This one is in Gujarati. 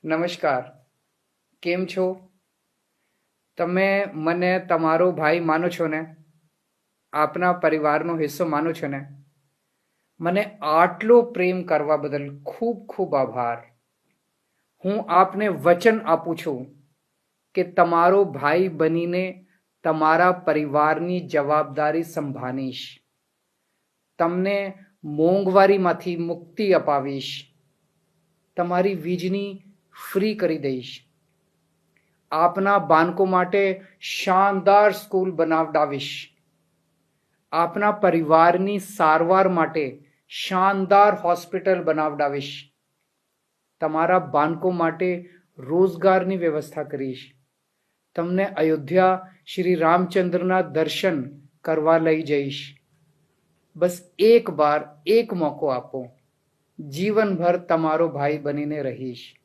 નમસ્કાર. કેમ છો? તમે મને તમારો ભાઈ માનો છો ને? આપના પરિવારનો હિસ્સો માનો છો ને? મને આટલો પ્રેમ કરવા બદલ ખૂબ ખૂબ આભાર. હું આપને વચન આપું છું કે તમારો ભાઈ બનીને તમારા પરિવારની જવાબદારી સંભાળીશ. તમને મોંઘવારીમાંથી મુક્તિ અપાવીશ. તમારી વીજળી ફ્રી કરી દઈશ. આપના બાળકો માટે શાનદાર સ્કૂલ બનાવડાવીશ. આપના પરિવારની સારવાર માટે શાનદાર હોસ્પિટલ બનાવડાવીશ. તમારા બાળકો માટે રોજગારની વ્યવસ્થા કરીશ. તમને અયોધ્યા શ્રી રામચંદ્રના દર્શન કરવા લઈ જઈશ. બસ એક બાર એક મોકો આપો. જીવનભર તમારો ભાઈ બનીને રહીશ.